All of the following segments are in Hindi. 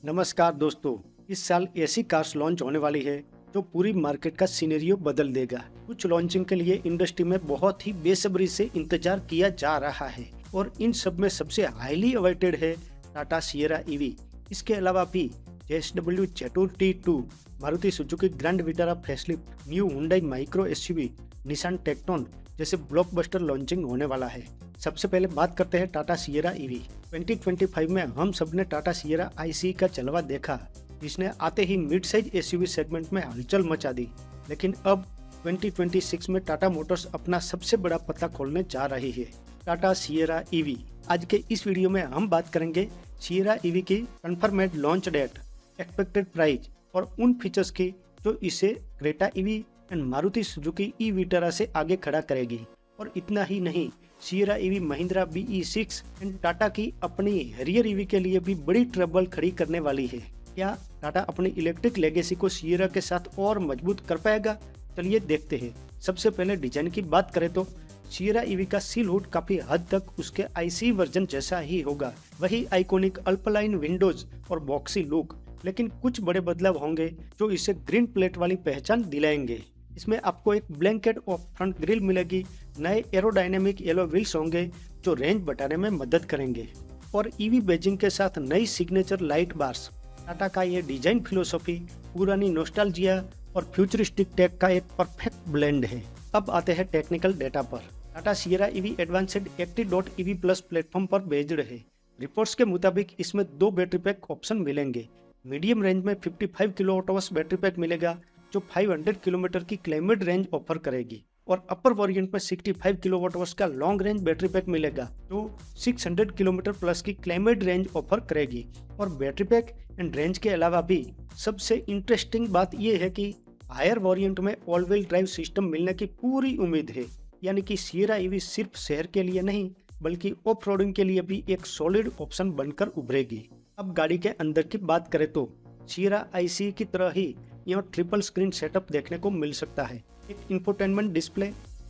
नमस्कार दोस्तों। इस साल ऐसी कार्स लॉन्च होने वाली है जो पूरी मार्केट का सिनेरियो बदल देगा। कुछ लॉन्चिंग के लिए इंडस्ट्री में बहुत ही बेसब्री से इंतजार किया जा रहा है और इन सब में सबसे हाईली अवेटेड है टाटा सिएरा ईवी। इसके अलावा भी JSW Jetour T2, Maruti Suzuki Grand Vitara facelift, new Hyundai micro SUV, Nissan Tekton जैसे ब्लॉकबस्टर लॉन्चिंग होने वाला है। सबसे पहले बात करते हैं टाटा सिएरा ईवी। 2025 में हम सबने टाटा सिएरा IC का जलवा देखा, जिसने आते ही मिड साइज एसयूवी सेगमेंट में हलचल मचा दी। लेकिन अब 2026 में टाटा मोटर्स अपना सबसे बड़ा पत्ता खोलने जा रही है, टाटा सिएरा ईवी। आज के इस वीडियो में हम बात करेंगे सिएरा ईवी की कन्फर्मेड लॉन्च डेट, एक्सपेक्टेड प्राइस और उन फीचर्स की जो इसे Creta EV and Maruti Suzuki e Vitara से आगे खड़ा करेगी। और इतना ही नहीं, Sierra EV Mahindra BE6 and Tata की अपनी हैरियर ईवी के लिए भी बड़ी ट्रबल खड़ी करने वाली है। क्या टाटा अपनी इलेक्ट्रिक लेगेसी को सिएरा के साथ और मजबूत कर पाएगा? चलिए देखते हैं। सबसे पहले डिजाइन की बात करें तो सिएरा ईवी का सील हुड काफी हद तक उसके IC वर्जन जैसा ही होगा। वही आइकॉनिक अल्पलाइन विंडोज और बॉक्सी लुक, लेकिन कुछ बड़े बदलाव होंगे जो इसे ग्रीन प्लेट वाली पहचान दिलाएंगे। इसमें आपको एक ब्लैंकेट और फ्रंट ग्रिल मिलेगी। नए एरोडायनेमिक येलो व्हील्स होंगे जो रेंज बढ़ाने में मदद करेंगे और ईवी बैजिंग के साथ नई सिग्नेचर लाइट बार्स। टाटा का ये डिजाइन फिलोसॉफी पुरानी नोस्टैल्जिया और फ्यूचरिस्टिक टेक का एक परफेक्ट ब्लेंड है। अब आते हैं टेक्निकल डेटा पर। Tata Sierra EV advanced Active.EV plus platform पर बेस्ड है। रिपोर्ट्स के मुताबिक इसमें 2 बैटरी पैक ऑप्शन मिलेंगे। मीडियम रेंज में 55 kWh बैटरी पैक मिलेगा जो 500 किलोमीटर की क्लाइमेट रेंज ऑफर करेगी, और अपर वेरिएंट में 65 kWh का लॉन्ग रेंज बैटरी पैक मिलेगा जो 600 किलोमीटर प्लस की क्लाइमेट रेंज ऑफर करेगी। और बैटरी पैक एंड रेंज के अलावा भी सबसे इंटरेस्टिंग बात यह है कि हायर वेरिएंट में ऑल व्हील ड्राइव सिस्टम मिलने की पूरी उम्मीद है। यानी कि सिएरा ईवी सिर्फ शहर के लिए नहीं बल्कि ऑफ रोडिंग के लिए भी एक सॉलिड ऑप्शन बनकर उभरेगी। अब गाड़ी के अंदर की बात करें तो सिएरा IC की तरह ही यहाँ ट्रिपल स्क्रीन सेटअप देखने को मिल सकता है। एक इंफोटेनमेंट डिस्प्ले,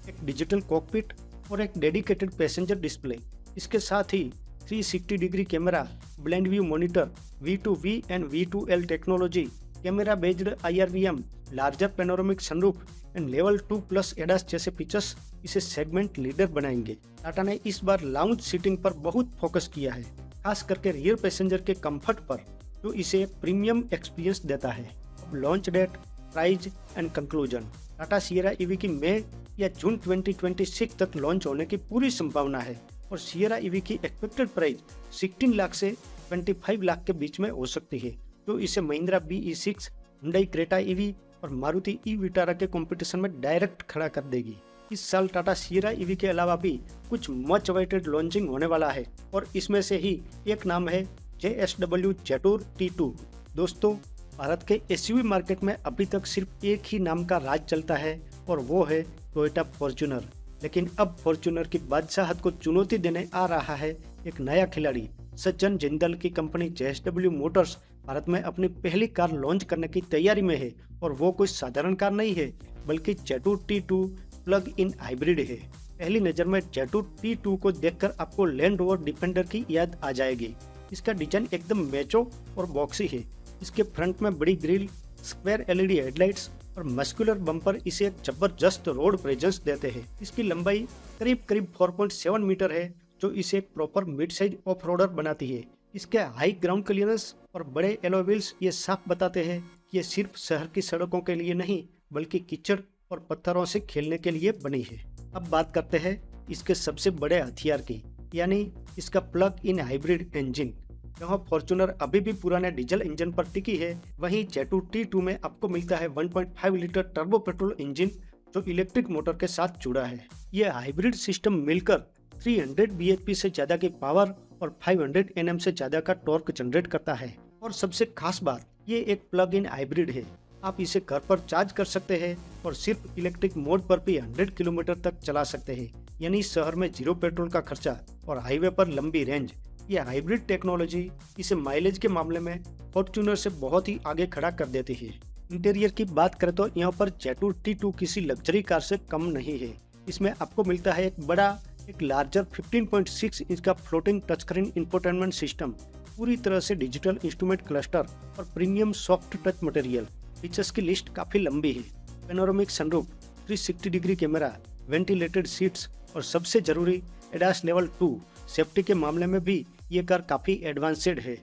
एक डिजिटल कॉकपिट और एक डेडिकेटेड पैसेंजर डिस्प्ले। इसके साथ ही 360 degree camera, blend view monitor, V2V and V2L technology, camera based IRVM, larger panoramic sunroof and level 2+ ADAS जैसे फीचर्स इसे सेगमेंट लीडर बनाएंगे। टाटा ने इस बार लाउंज सीटिंग पर बहुत फोकस किया है, खास करके रियर पैसेंजर के कंफर्ट पर, जो इसे एक प्रीमियम एक्सपीरियंस देता है। अब launch date, price and conclusion. Tata Sierra EV की मई या जून 2026 तक लॉन्च होने की पूरी संभावना है और सिएरा ईवी की एक्सपेक्टेड प्राइस 16 लाख से 25 लाख के बीच में हो सकती है, जो इसे Mahindra BE6, Hyundai Creta EV और मारुति ई विटारा के कंपटीशन में डायरेक्ट खड़ा कर देगी। इस साल टाटा सिएरा ईवी के अलावा भी कुछ मच अवेटेड लॉन्चिंग होने वाला है और इसमें से ही एक नाम है JSW जेटूर T2। दोस्तों, भारत के एसयूवी मार्केट में अभी तक सिर्फ एक ही नाम का राज चलता है और वो है टोयोटा फॉर्च्यूनर। लेकिन अब फॉर्च्यूनर की बादशाहत को चुनौती देने आ रहा है एक नया खिलाड़ी। सज्जन जिंदल की कंपनी JSW मोटर्स भारत में अपनी पहली कार लॉन्च करने की तैयारी में है और वो कोई साधारण कार नहीं है बल्कि जेटूर T2 प्लग इन हाइब्रिड है। पहली नज़र में जेटूर T2 को देखकर आपको लैंड रोवर डिफेंडर की याद आ जाएगी। इसका डिजाइन एकदम मैचो और बॉक्सी है। इसके फ्रंट में बड़ी ग्रिल, स्क्वायर LED हेडलाइट्स और मस्कुलर बम्पर इसे एक जबरदस्त रोड प्रेजेंस देते हैं। इसकी लंबाई करीब 4.7 मीटर है जो इसे एक proper mid size off roader बनाती है। इसके हाई ग्राउंड क्लियरेंस और बड़े एलॉय व्हील्स ये साफ बताते हैं कि ये सिर्फ शहर की सड़कों के लिए नहीं बल्कि कीचड़ और पत्थरों से खेलने के लिए बनी है। अब बात करते हैं इसके सबसे बड़े हथियार की, यानी इसका प्लग इन हाइब्रिड इंजन। जहाँ फॉर्च्यूनर अभी भी पुराने डीजल इंजन पर टिकी है, वहीं जेटूर T2 में आपको मिलता है 1.5 लीटर टर्बो पेट्रोल इंजन जो इलेक्ट्रिक मोटर के साथ जुड़ा है। यह हाइब्रिड सिस्टम मिलकर 300 bhp से ज्यादा की पावर और 500 Nm से ज्यादा का टॉर्क जनरेट करता है। और सबसे खास बात, ये एक प्लग इन हाइब्रिड है। आप इसे घर पर चार्ज कर सकते हैं और सिर्फ इलेक्ट्रिक मोड पर भी 100 किलोमीटर तक चला सकते हैं, यानी शहर में 0 पेट्रोल का खर्चा और हाईवे पर लंबी रेंज। यह हाइब्रिड टेक्नोलॉजी इसे माइलेज के मामले में फॉर्च्यूनर से बहुत ही आगे खड़ा कर देती है। इंटीरियर की बात करें तो यहाँ पर जेटूर T2 किसी लग्जरी कार से कम नहीं है। इसमें आपको मिलता है एक लार्जर 15.6 इंच का floating touch screen infotainment system पूरी तरह से डिजिटल इंस्ट्रूमेंट क्लस्टर और premium soft touch material. Features की लिस्ट काफी लंबी है। Panoramic sunroof, 360 degree camera, ventilated seats और सबसे जरूरी एडास लेवल 2 सेफ्टी के मामले में भी ये कार काफी एडवांस्ड है।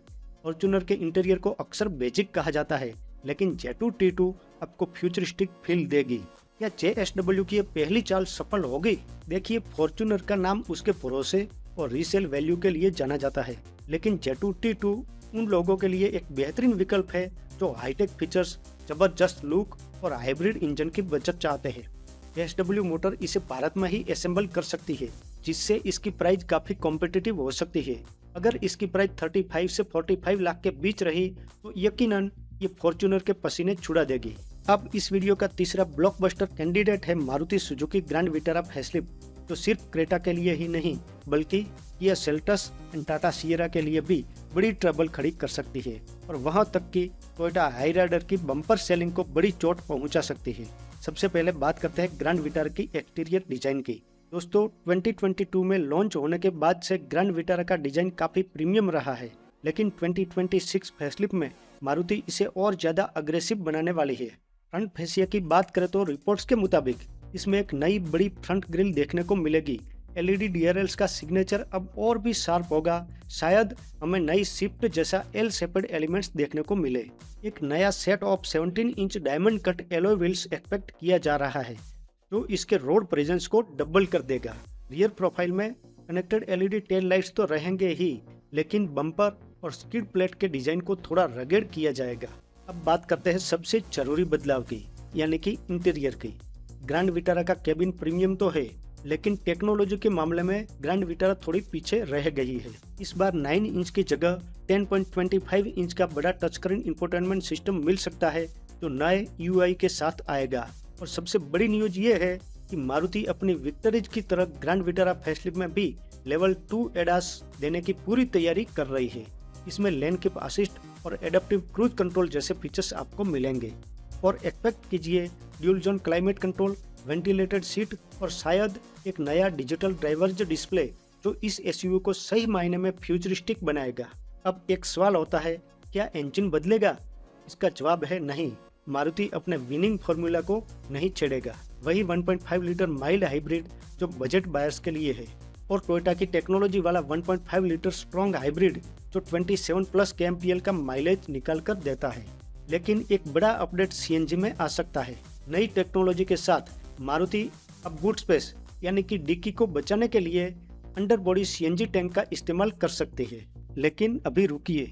फॉर्च्यूनर के इंटीरियर को अक्सर बेजिक कहा जाता है, लेकिन जेटू T2 आपको फ्यूचरिस्टिक फील देगी। क्या JSW की ये पहली चाल सफल होगी? देखिए, फॉर्च्यूनर का नाम उसके भरोसे और रीसेल वैल्यू के लिए जाना जाता है, लेकिन जेटू T2 उन लोगों के लिए एक बेहतरीन विकल्प है जो हाईटेक फीचर्स, जबरदस्त लुक और हाइब्रिड इंजन की बचत चाहते हैं। JSW मोटर इसे भारत में ही असेंबल कर सकती है, जिससे इसकी प्राइस काफी कॉम्पिटिटिव हो सकती है। अगर इसकी प्राइस 35 से 45 लाख के बीच रही तो यकीनन ये फॉर्च्यूनर के पसीने छुड़ा देगी। अब इस वीडियो का तीसरा ब्लॉकबस्टर कैंडिडेट है Maruti Suzuki Grand Vitara facelift, जो सिर्फ क्रेटा के लिए ही नहीं बल्कि किया सेल्टस एंड टाटा सियरा के लिए भी बड़ी ट्रबल खड़ी कर सकती है और वहां तक कि टोयोटा हाईराइडर की बम्पर सेलिंग को बड़ी चोट पहुंचा सकती है। सबसे पहले बात करते हैं ग्रैंड विटारा की एक्सटीरियर डिजाइन की। दोस्तों, 2022 में लॉन्च होने के बाद से ग्रैंड विटारा का डिजाइन काफी प्रीमियम रहा है, लेकिन 2026 फेसलिफ्ट में मारुति इसे और ज्यादा अग्रेसिव बनाने वाली है। फ्रंट फेसिया की बात करें तो रिपोर्ट्स के मुताबिक इसमें एक नई बड़ी फ्रंट ग्रिल देखने को मिलेगी। LED DRLs का सिग्नेचर अब और भी शार्प होगा। शायद हमें नई शिफ्ट जैसा एल शेपेड एलिमेंट्स देखने को मिले। एक नया set of 17 inch diamond cut alloy wheels expect किया जा रहा है, जो इसके रोड प्रेजेंस को डबल कर देगा। रियर प्रोफाइल में कनेक्टेड LED टेल लाइट्स तो रहेंगे ही, लेकिन बम्पर और स्किड प्लेट के डिजाइन को थोड़ा रगेड किया जाएगा। अब बात करते हैं सबसे जरूरी बदलाव की, यानी कि इंटीरियर की। ग्रैंड विटारा का केबिन प्रीमियम तो है, लेकिन टेक्नोलॉजी के मामले में ग्रैंड विटारा थोड़ी पीछे रह गई है। इस बार 9 इंच की जगह 10.25 इंच का बड़ा टच स्क्रीन इंफोटेनमेंट सिस्टम मिल सकता है, जो नए UI के साथ आएगा। और सबसे बड़ी न्यूज ये है कि मारुति अपनी विक्टरीज की तरह ग्रैंड विटारा फेसलिफ्ट में भी लेवल 2 एडास देने की पूरी तैयारी कर रही है। इसमें लेन कीप असिस्ट और एडेप्टिव क्रूज कंट्रोल जैसे फीचर्स आपको मिलेंगे। और एक्सपेक्ट कीजिए dual zone climate control, ventilated seat और शायद एक नया डिजिटल ड्राइवर्स डिस्प्ले, जो इस SUV को सही मायने में फ्यूचरिस्टिक बनाएगा। अब एक सवाल होता है, क्या इंजन बदलेगा? इसका जवाब है नहीं। मारुति अपने विनिंग फॉर्मूला को नहीं छेड़ेगा। वही 1.5 लीटर माइल्ड हाइब्रिड जो बजट बायर्स के लिए है, और टोयोटा की टेक्नोलॉजी वाला 1.5 लीटर स्ट्रॉन्ग हाइब्रिड जो 27+ kmpl का माइलेज निकाल कर देता है। लेकिन एक बड़ा अपडेट CNG में आ सकता है। नई टेक्नोलॉजी के साथ मारुति अब बूट स्पेस यानी कि डिक्की को बचाने के लिए अंडर बॉडी CNG टैंक का इस्तेमाल कर सकती है। लेकिन अभी रुकिए,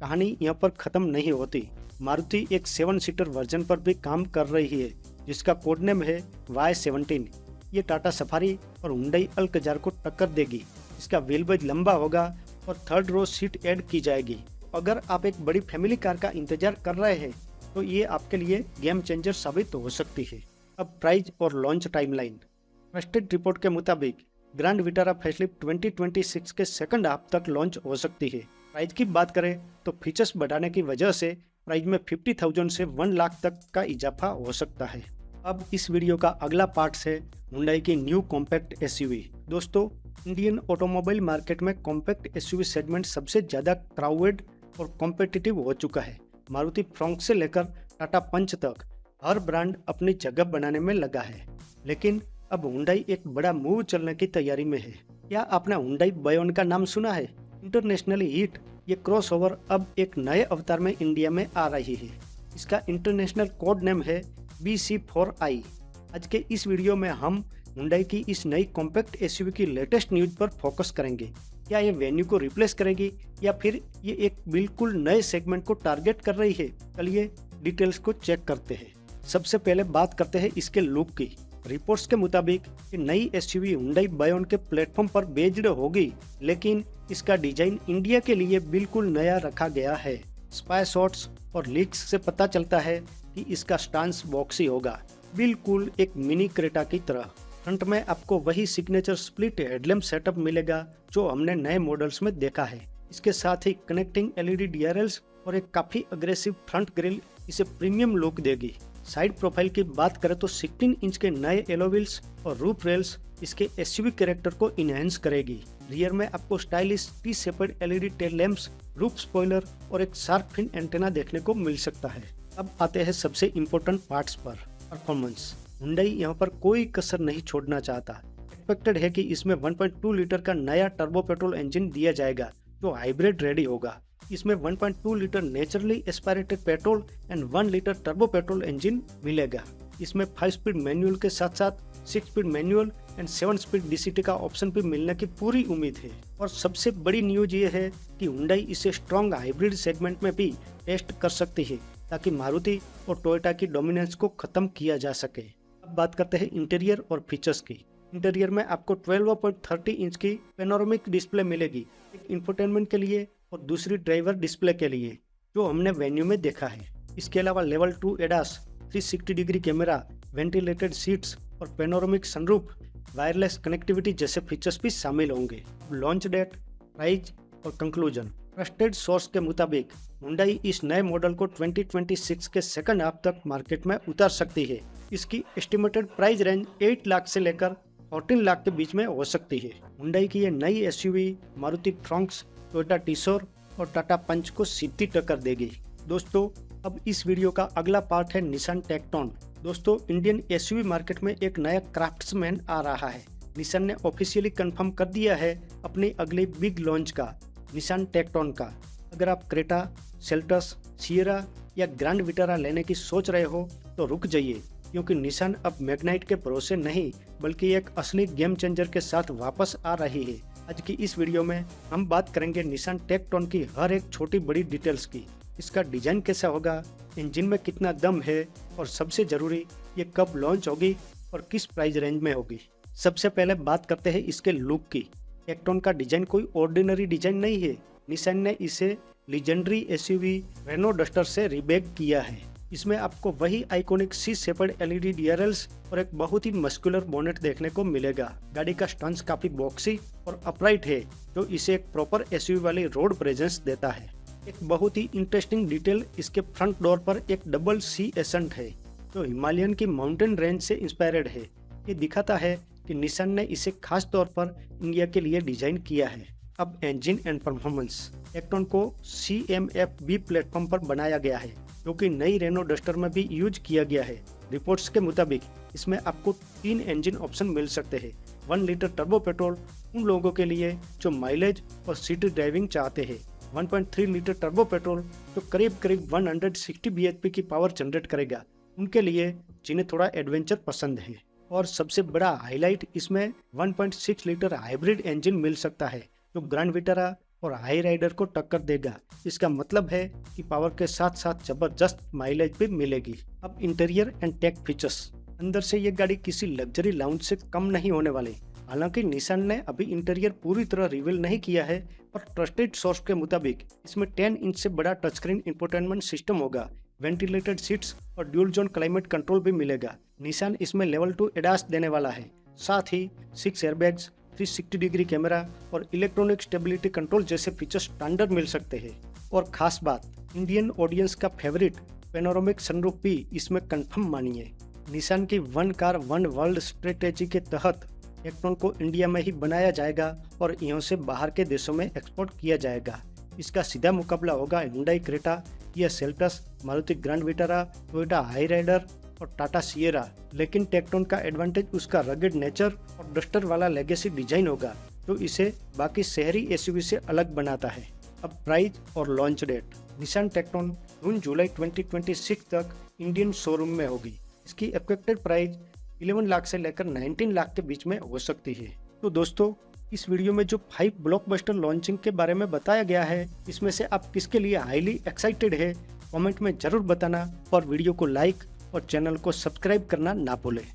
कहानी यहाँ पर खत्म नहीं होती। मारुति एक 7 सीटर वर्जन पर भी काम कर रही है, जिसका कोड नेम है Y17। ये टाटा सफारी और हुंडई अल्कजार को टक्कर देगी। इसका व्हील बेज लंबा होगा और 3rd रो सीट ऐड की जाएगी। अगर आप एक बड़ी फैमिली कार का इंतजार कर रहे हैं तो ये आपके लिए गेम चेंजर साबित हो सकती है। अब प्राइस और लॉन्च टाइमलाइन। ट्रस्टेड रिपोर्ट के मुताबिक ग्रैंड विटारा फेसलिफ्ट 2026 के सेकंड हाफ तक लॉन्च हो सकती है। प्राइस की बात करें तो फीचर्स बढ़ाने की वजह से प्राइस में 50,000 से 1 लाख तक का इजाफा हो सकता है। अब इस वीडियो का अगला पार्ट है हुंडई की न्यू कॉम्पैक्ट SUV। दोस्तों, इंडियन ऑटोमोबाइल मार्केट में कॉम्पैक्ट SUV सेगमेंट सबसे ज्यादा क्राउडेड और कॉम्पिटिटिव हो चुका है। मारुति फ्रॉन्क से लेकर टाटा पंच तक हर ब्रांड अपनी जगह बनाने में लगा है, लेकिन अब हुंडई एक बड़ा मूव चलने की तैयारी में है। क्या आपने हुंडई बायोन का नाम सुना है? इंटरनेशनली हिट ये क्रॉसओवर अब एक नए अवतार में इंडिया में आ रही है। इसका इंटरनेशनल कोड नेम है BC4i। आज के इस वीडियो में हम हुंडई की इस नई कॉम्पैक्ट SUV की लेटेस्ट न्यूज पर फोकस करेंगे। क्या ये वेन्यू को रिप्लेस करेगी या फिर ये एक बिल्कुल नए सेगमेंट को टारगेट कर रही है? चलिए डिटेल्स को चेक करते हैं। सबसे पहले बात करते हैं इसके लुक की। रिपोर्ट्स के मुताबिक ये नई SUV हुंडई बायोन के प्लेटफॉर्म पर बेस्ड होगी, लेकिन इसका डिजाइन इंडिया के लिए बिल्कुल नया रखा गया है। स्पाई शॉट्स और लीक्स से पता चलता है कि इसका स्टांस बॉक्सी होगा, बिल्कुल एक मिनी क्रेटा की तरह। फ्रंट में आपको वही सिग्नेचर स्प्लिट हेडलैम्प सेटअप मिलेगा जो हमने नए मॉडल्स में देखा है। इसके साथ ही कनेक्टिंग LED DRLs और एक काफी अग्रेसिव फ्रंट ग्रिल इसे प्रीमियम लुक देगी। साइड प्रोफाइल की बात करें तो 16 इंच के नए एलो व्हील्स और रूफ रेल्स इसके SUV कैरेक्टर को इनहेंस करेगी। रियर में आपको stylish T shaped LED tail lamps roof spoiler और एक शार्क फिन एंटेना देखने को मिल सकता है। अब आते हैं सबसे इम्पोर्टेंट पार्ट्स पर, परफॉर्मेंस। हुंडई यहाँ पर कोई कसर नहीं छोड़ना चाहता। एक्सपेक्टेड है कि इसमें 1.2 लीटर का नया टर्बो पेट्रोल इंजन दिया जाएगा जो हाइब्रिड रेडी होगा। इसमें 1.2 litre naturally aspirated petrol and 1 litre turbo petrol engine मिलेगा। इसमें 5 स्पीड मैनुअल के साथ साथ 6 speed manual and 7 speed DCT का ऑप्शन भी मिलने की पूरी उम्मीद है। और सबसे बड़ी न्यूज ये है कि हुंडई इसे स्ट्रॉन्ग हाइब्रिड सेगमेंट में भी टेस्ट कर सकती है ताकि मारुति और टोयोटा की डोमिनेंस को खत्म किया जा सके। अब बात करते हैं इंटीरियर और फीचर्स की। इंटीरियर में आपको 12.30 इंच की पेनोरामिक डिस्प्ले मिलेगी, एक इंफोटेनमेंट के लिए और दूसरी ड्राइवर डिस्प्ले के लिए, जो हमने वेन्यू में देखा है। इसके अलावा level 2 ADAS, 360 degree camera, ventilated seats और पेनोरामिक सनरूफ, वायरलेस कनेक्टिविटी जैसे फीचर्स भी शामिल होंगे। लॉन्च डेट, प्राइस और कंक्लूजन। ट्रस्टेड सोर्स के मुताबिक हुंडई इस नए मॉडल को 2026 के सेकंड हाफ तक मार्केट में उतार सकती है। इसकी एस्टिमेटेड प्राइस रेंज 8 लाख से लेकर 14 लाख के बीच में हो सकती है। हुंडई की ये नई एसयूवी मारुति फ्रॉन्क्स, टोयोटा टिसोर और टाटा पंच को सीधी टक्कर देगी। दोस्तों, अब इस वीडियो का अगला पार्ट है निसान टेक्टोन। दोस्तों, इंडियन एसयूवी मार्केट में एक नया क्राफ्ट्समैन आ रहा है। निसान ने ऑफिशियली कंफर्म कर दिया है अपनी अगले बिग लॉन्च का, निसान टेक्टोन का। अगर आप क्रेटा, सेल्टस, सियरा या ग्रैंड विटारा लेने की सोच रहे हो तो रुक जाइए, क्योंकि निसान अब मैग्नाइट के भरोसे नहीं बल्कि एक असली गेम चेंजर के साथ वापस आ रही है। आज की इस वीडियो में हम बात करेंगे निसान टेक्टोन की हर एक छोटी बड़ी डिटेल्स की। इसका डिजाइन कैसा होगा, इंजन में कितना दम है और सबसे जरूरी ये कब लॉन्च होगी और किस प्राइस रेंज में होगी। सबसे पहले बात करते हैं इसके लुक की। टेक्टोन का डिजाइन कोई ऑर्डिनरी डिजाइन नहीं है। निसान ने इसे लीजेंडरी एसयूवी रेनो डस्टर से रीमेक किया है। इसमें आपको वही आइकॉनिक सी शेपर्ड एलईडी डीआरएल्स और एक बहुत ही मस्कुलर बोनेट देखने को मिलेगा। गाड़ी का स्टंस काफी बॉक्सी और अपराइट है, जो इसे एक प्रॉपर एसयूवी वाली रोड प्रेजेंस देता है। एक बहुत ही इंटरेस्टिंग डिटेल इसके फ्रंट डोर पर एक डबल सी एसेंट है, जो हिमालयन की माउंटेन रेंज से इंस्पायर्ड है। ये दिखाता है कि निसान ने इसे खास तौर पर इंडिया के लिए डिजाइन किया है। अब इंजन एंड परफॉर्मेंस। टेक्टोन को CMF-B प्लेटफॉर्म पर बनाया गया है, जो कि नई रेनो डस्टर में भी यूज किया गया है। रिपोर्ट्स के मुताबिक इसमें आपको 3 इंजन ऑप्शन मिल सकते हैं। 1 लीटर टर्बो पेट्रोल उन लोगों के लिए जो माइलेज और सिटी ड्राइविंग चाहते हैं। 1.3 लीटर टर्बो पेट्रोल जो करीब 160 bhp की पावर जनरेट करेगा, उनके लिए जिन्हें थोड़ा एडवेंचर पसंद है। और सबसे बड़ा हाईलाइट, इसमें 1.6 लीटर हाइब्रिड इंजन मिल सकता है, जो ग्रैंड विटारा और हाई राइडर को टक्कर देगा। इसका मतलब है कि पावर के साथ साथ जबरदस्त माइलेज भी मिलेगी। अब इंटीरियर एंड टेक फीचर्स। अंदर से ये गाड़ी किसी लग्जरी लाउंज से कम नहीं होने वाली। हालांकि निसान ने अभी इंटीरियर पूरी तरह रिवील नहीं किया है, पर ट्रस्टेड सोर्स के मुताबिक इसमें 10 इंच से बड़ा टच स्क्रीन इंफोटेनमेंट सिस्टम होगा, वेंटिलेटेड सीट्स और ड्यूल जोन क्लाइमेट कंट्रोल भी मिलेगा। निसान इसमें लेवल 2 एडास देने वाला है। साथ ही 6 एयरबैग्स, 360 डिग्री कैमरा और इलेक्ट्रॉनिक स्टेबिलिटी कंट्रोल जैसे फीचर्स स्टैंडर्ड मिल सकते हैं। और खास बात, इंडियन ऑडियंस का फेवरेट पेनोरामिक सनरूफ भी इसमें कंफर्म मानिए। निसान की 1 कार 1 वर्ल्ड स्ट्रेटेजी के तहत टेक्टोन को इंडिया में ही बनाया जाएगा और यहाँ से बाहर के देशों में एक्सपोर्ट किया जाएगा। इसका सीधा मुकाबला होगा Hyundai Creta, Kia Seltos, Maruti Grand Vitara, Toyota Hyryder और टाटा सियरा। लेकिन टेक्टोन का एडवांटेज उसका रगेड नेचर और डस्टर वाला लेगेसी डिजाइन होगा, जो इसे बाकी शहरी एसयूवी से अलग बनाता है। अब प्राइस और लॉन्च डेट। निसान टेक्टोन जून-जुलाई 2026 तक इंडियन शोरूम में होगी। इसकी एक्सपेक्टेड प्राइस 11 लाख से लेकर 19 लाख के बीच में हो सकती है। तो दोस्तों, इस वीडियो में जो 5 ब्लॉकबस्टर लॉन्चिंग के बारे में बताया गया है, इसमें से आप किसके लिए हाईली एक्साइटेड है, कमेंट में जरूर बताना और वीडियो को लाइक और चैनल को सब्सक्राइब करना ना भूलें।